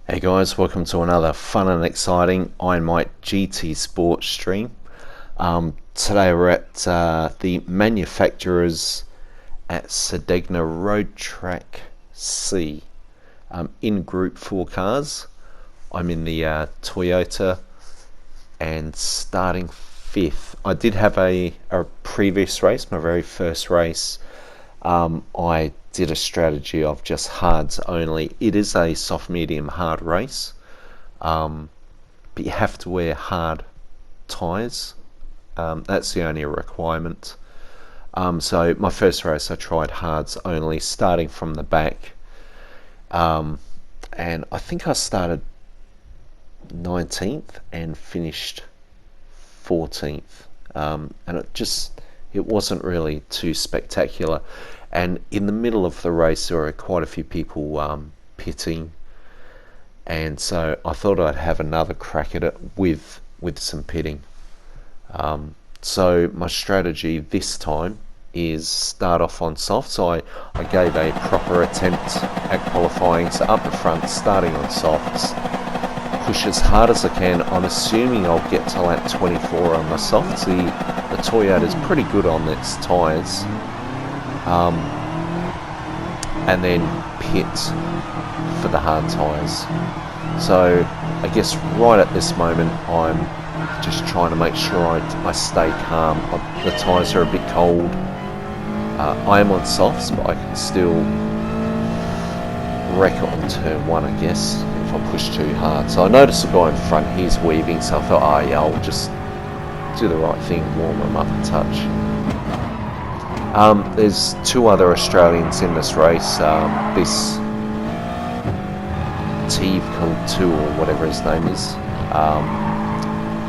Hey guys, welcome to another fun and exciting Iron Mike GT Sports stream. Today we're at the manufacturers at Sardegna Road Track C in Group 4 cars. I'm in the Toyota and starting 5th. I did have a previous race, my very first race. I did a strategy of just hards only. It is a soft, medium, hard race, but you have to wear hard tyres. That's the only requirement. So my first race I tried hards only, starting from the back, and I think I started 19th and finished 14th, and it wasn't really too spectacular. And in the middle of the race there were quite a few people pitting, and so I thought I'd have another crack at it with some pitting. So my strategy this time is start off on softs. I gave a proper attempt at qualifying, so up the front, starting on softs, push as hard as I can. I'm assuming I'll get to lap 24 on my softs. The Toyota's pretty good on its tyres. And then pit for the hard tyres. So I guess right at this moment I'm just trying to make sure I stay calm. The tyres are a bit cold. I am on softs, but I can still wreck it on turn 1, I guess, if I push too hard. So I noticed the guy in front, he's weaving, so I thought, oh yeah, I'll just do the right thing, warm him up a touch. There's 2 other Australians in this race. This Teve Kultu, or whatever his name is,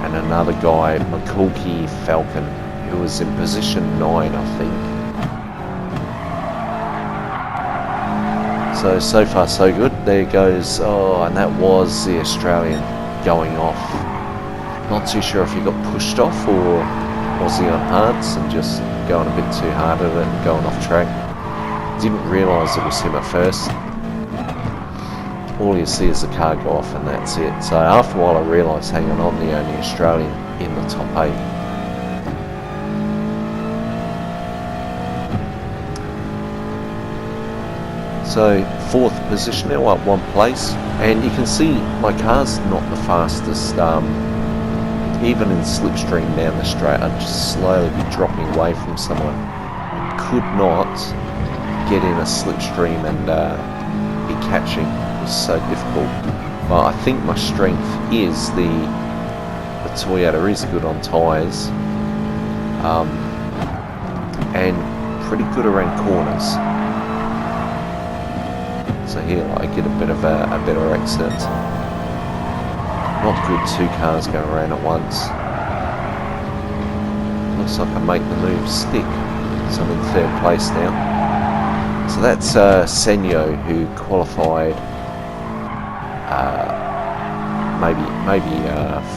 and another guy, McCulkey Falcon, who was in position 9, I think. So far so good. There goes, and that was the Australian going off. Not too sure if he got pushed off or was he on hards and just going a bit too hard at it and going off track. Didn't realise it was him at first. All you see is the car go off and that's it. So after a while I realised, hang on, I'm the only Australian in the top 8. So 4th position now, up 1 place, and you can see my car's not the fastest. Even in slipstream down the straight, I'd just slowly be dropping away from someone. Could not get in a slipstream and be catching. It was so difficult. But I think my strength is the Toyota is good on tyres, and pretty good around corners. So here I get a bit of a better exit. Not good 2 cars going around at once. Looks like I make the move stick. So I'm in 3rd place now. So that's Senyo, who qualified maybe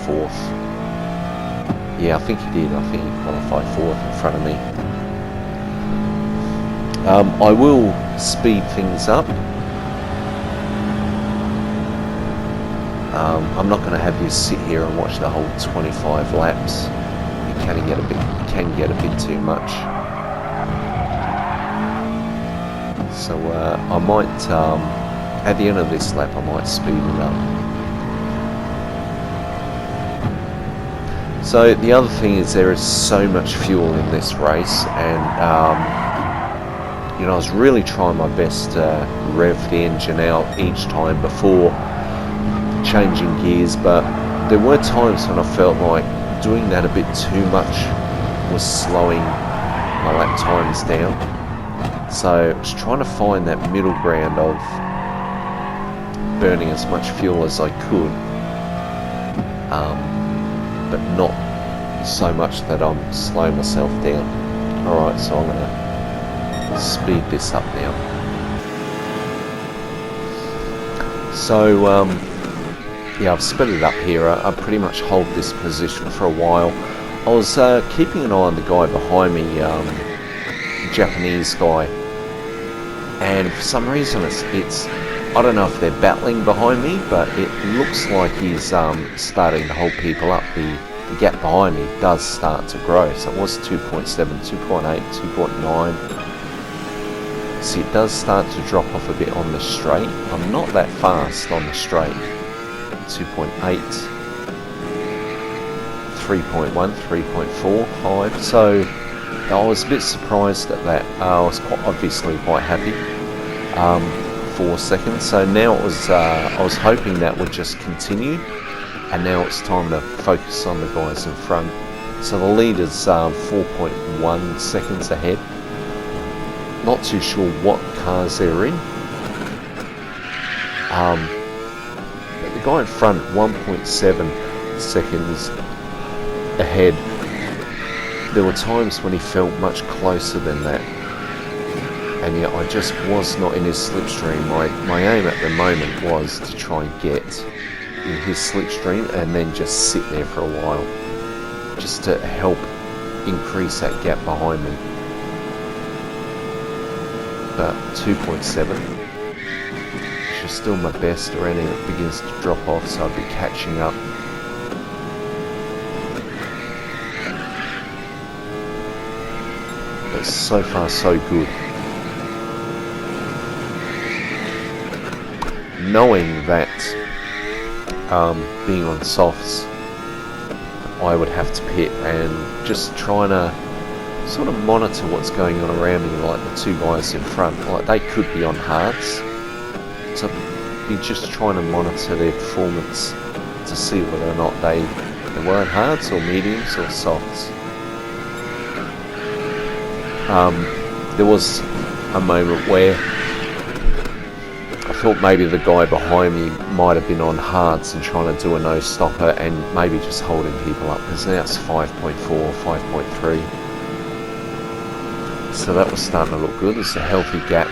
4th. Yeah, I think he did. I think he qualified 4th in front of me. I will speed things up. I'm not going to have you sit here and watch the whole 25 laps. It can get a bit too much. So I might, at the end of this lap, I might speed it up. So the other thing is there is so much fuel in this race, and I was really trying my best to rev the engine out each time before changing gears, but there were times when I felt like doing that a bit too much was slowing my lap times down. So I was trying to find that middle ground of burning as much fuel as I could, but not so much that I'm slowing myself down. Alright, so I'm going to speed this up now. So yeah, I've sped it up here. I pretty much hold this position for a while. I was keeping an eye on the guy behind me, Japanese guy, and for some reason it's I don't know if they're battling behind me, but it looks like he's starting to hold people up. The gap behind me does start to grow. So it was 2.7, 2.8, 2.9. See, it does start to drop off a bit on the straight. I'm not that fast on the straight. 2.8, 3.1, 3.4, 5. So I was a bit surprised at that. I was obviously quite happy. 4 seconds. So now it was. I was hoping that would just continue, and now it's time to focus on the guys in front. So the lead is 4.1 seconds ahead. Not too sure what cars they're in. But the guy in front, 1.7 seconds ahead. There were times when he felt much closer than that, and yet I just was not in his slipstream. My aim at the moment was to try and get in his slipstream and then just sit there for a while, just to help increase that gap behind me. But 2.7, which is still my best, or anything that begins to drop off, so I'll be catching up. But so far so good. Knowing that being on softs, I would have to pit, and just trying to sort of monitor what's going on around me, like the two guys in front, like they could be on hards, so I'd be just trying to monitor their performance to see whether or not they were on hards or mediums or softs. There was a moment where I thought maybe the guy behind me might have been on hards and trying to do a no stopper and maybe just holding people up, because now it's 5.4, 5.3. So that was starting to look good. There's a healthy gap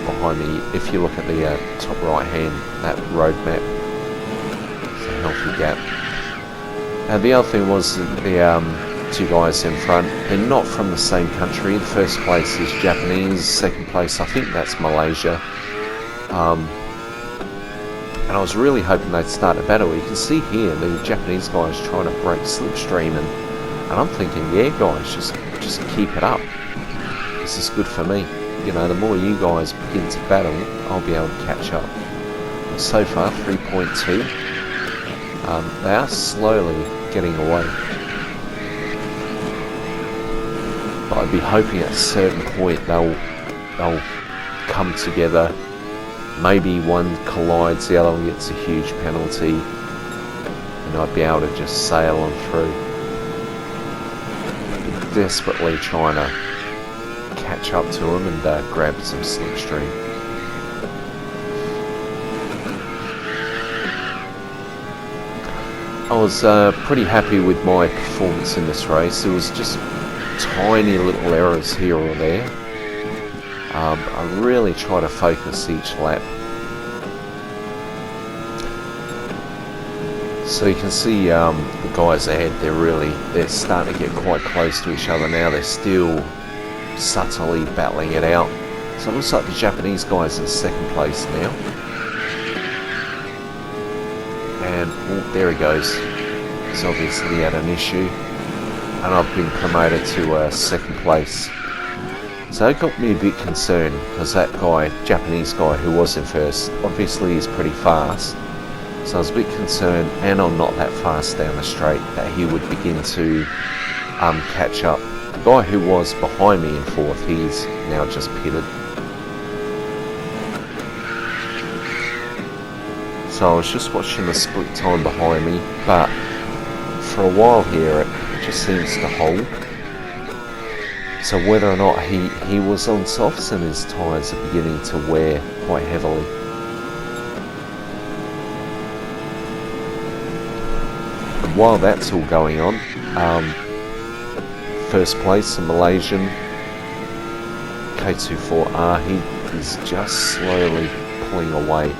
behind me. If you look at the top right hand, that road map, it's a healthy gap. And the other thing was the two guys in front, they're not from the same country. The first place is Japanese, second place I think that's Malaysia. And I was really hoping they'd start a battle. You can see here the Japanese guys trying to break slipstream, and I'm thinking, yeah guys, just keep it up. This is good for me. You know, the more you guys begin to battle, I'll be able to catch up. And so far 3.2. They are slowly getting away. But I'd be hoping at a certain point they'll come together. Maybe one collides, the other one gets a huge penalty, and I'd be able to just sail on through. Desperately trying to catch up to them and grab some slipstream. I was pretty happy with my performance in this race. There was just tiny little errors here or there. I really try to focus each lap. So you can see the guys ahead, they're starting to get quite close to each other now. They're still subtly battling it out. So it looks like the Japanese guys in second place now. And oh, there he goes. He's obviously had an issue. And I've been promoted to second place. So it got me a bit concerned, because that guy, Japanese guy who was in first, obviously is pretty fast. So I was a bit concerned, and I'm not that fast down the straight, that he would begin to catch up. The guy who was behind me in fourth, he's now just pitted. So I was just watching the split time behind me, but for a while here it just seems to hold. So whether or not he was on softs and his tyres are beginning to wear quite heavily. And while that's all going on, first place, a Malaysian K24R, he is just slowly pulling away.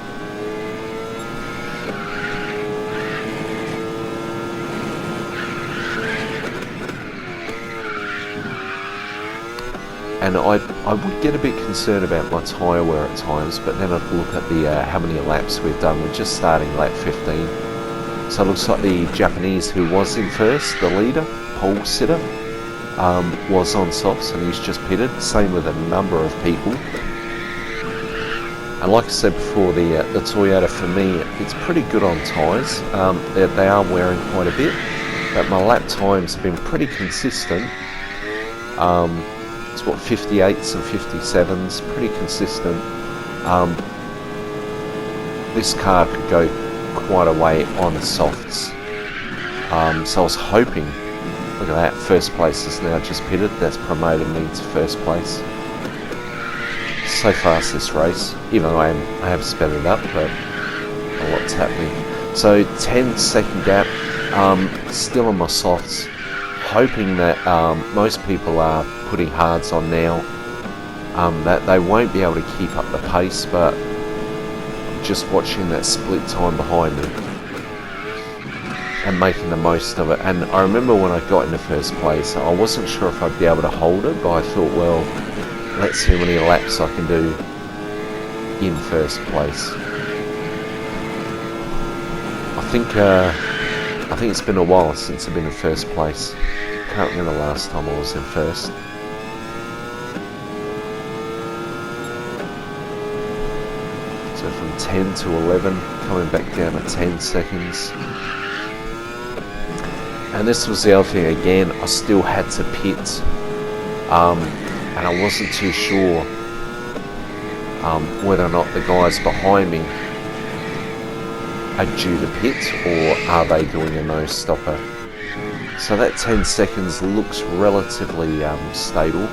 And and I would get a bit concerned about my tyre wear at times, but then I'd look at the how many laps we've done. We're just starting lap 15, so it looks like the Japanese who was in first, the leader, pole sitter, was on softs and he's just pitted. Same with a number of people. And like I said before, the Toyota for me, it's pretty good on tyres. They are wearing quite a bit, but my lap times have been pretty consistent. It's what, 58s and 57s, pretty consistent. This car could go quite a way on the softs. So I was hoping, look at that, first place is now just pitted. That's promoted me to first place. So fast this race, even though I have sped it up, but a lot's happening. So 10-second gap, still on my softs, hoping that most people are putting hards on now, that they won't be able to keep up the pace, but just watching that split time behind me and making the most of it. And I remember when I got into first place, I wasn't sure if I'd be able to hold it, but I thought, well, let's see how many laps I can do in first place. I think it's been a while since I've been in first place. Can't remember the last time I was in first. So from 10 to 11, coming back down to 10 seconds. And this was the other thing again, I still had to pit. And I wasn't too sure whether or not the guys behind me are due to pit or are they doing a no stopper. So that 10 seconds looks relatively stable,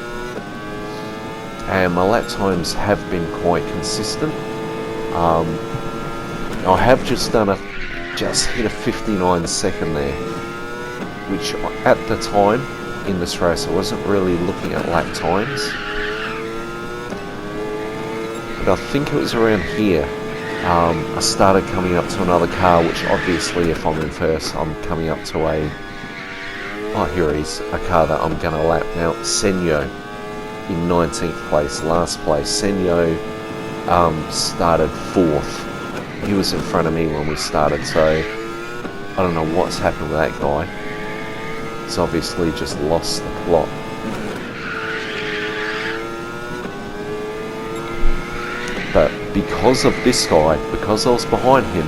and my lap times have been quite consistent. I have just hit a 59 second there, which at the time in this race I wasn't really looking at lap times, but I think it was around here I started coming up to another car, which obviously if I'm in first I'm coming up to here is a car that I'm going to lap now. Senyo in 19th place, last place. Senyo started 4th. He was in front of me when we started, so I don't know what's happened with that guy. He's obviously just lost the plot. But because of this guy, because I was behind him,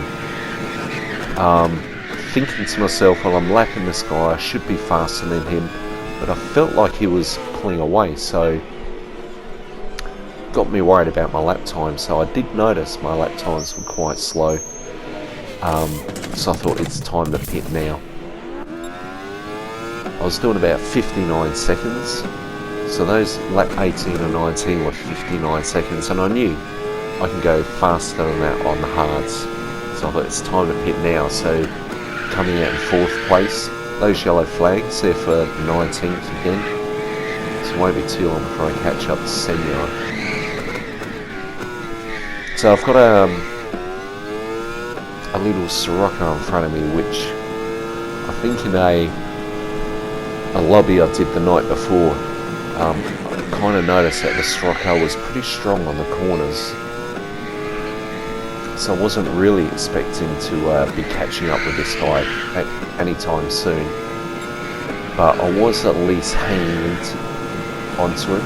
thinking to myself, well, I'm lapping this guy, I should be faster than him, but I felt like he was pulling away, so got me worried about my lap time. So I did notice my lap times were quite slow, so I thought it's time to pit now. I was doing about 59 seconds, so those lap 18 and 19 were 59 seconds, and I knew I can go faster than that on the hards, so I thought it's time to pit now. So coming out in 4th place, those yellow flags, they're for 19th again, so it won't be too long before I catch up to Senyo. So I've got a little Sirocco in front of me, which I think in a lobby I did the night before, I kind of noticed that the Sirocco was pretty strong on the corners. So I wasn't really expecting to be catching up with this guy at any time soon, but I was at least hanging onto him.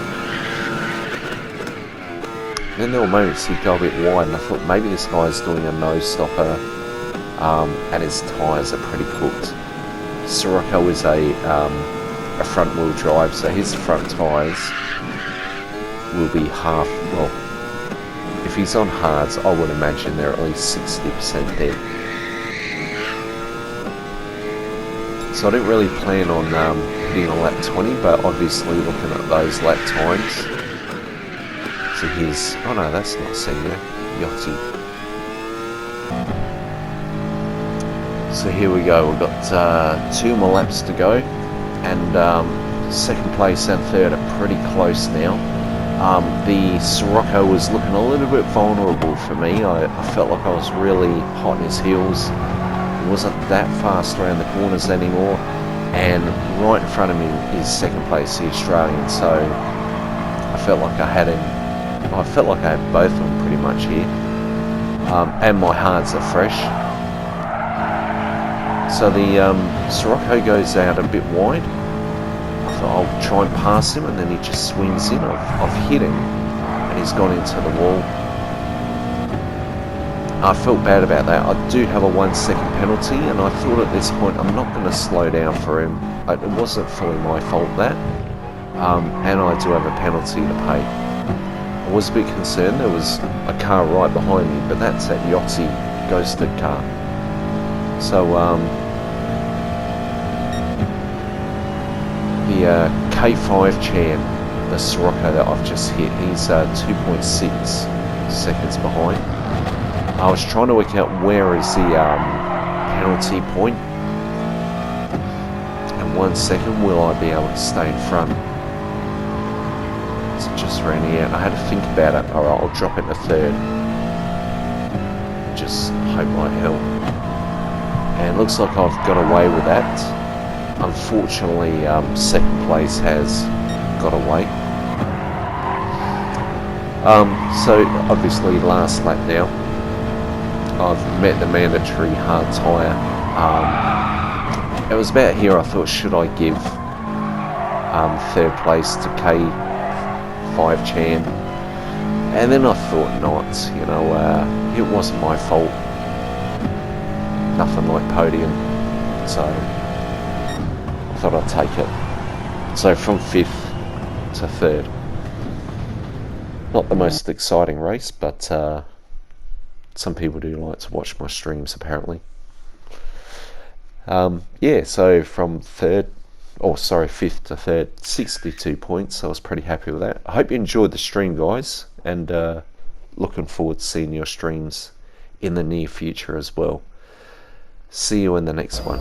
Then there were moments he'd go a bit wide, and I thought maybe this guy's doing a no stopper, and his tyres are pretty cooked. Sirocco is a front wheel drive, so his front tyres will be half, well, if he's on hards, I would imagine they're at least 60% dead. So I didn't really plan on hitting a lap 20, but obviously looking at those lap times. So here's, oh no, that's not Senyo, Yachty. So here we go, we've got 2 more laps to go, and second place and third are pretty close now. The Sirocco was looking a little bit vulnerable for me. I felt like I was really hot in his heels. He wasn't that fast around the corners anymore, and right in front of me is second place, the Australian, so I felt like I had him. I felt like I had both of them pretty much here, and my hards are fresh. So the Sirocco goes out a bit wide. I thought I'll try and pass him, and then he just swings in. I've hit him, and he's gone into the wall. I felt bad about that. I do have a 1 second penalty, and I thought at this point I'm not going to slow down for him. It wasn't fully my fault that, and I do have a penalty to pay. I was a bit concerned. There was a car right behind me, but that's that Yachty ghosted car. So the K5 Chan, the Sirocco that I've just hit, he's 2.6 seconds behind. I was trying to work out where is the penalty point, and 1 second will I be able to stay in front. So just ran here. I had to think about it. Alright, I'll drop into third. Just hope like hell. And looks like I've got away with that. Unfortunately, second place has got away. So obviously last lap now. I've met the mandatory hard tyre. It was about here I thought, should I give third place to K5 Chan? And then I thought not, you know, it wasn't my fault. Nothing like podium. So I thought I'd take it. So from 5th to 3rd. Not the most exciting race, but some people do like to watch my streams apparently. Yeah, so from 5th to 3rd, 62 points. I was pretty happy with that. I hope you enjoyed the stream, guys, and looking forward to seeing your streams in the near future as well. See you in the next one.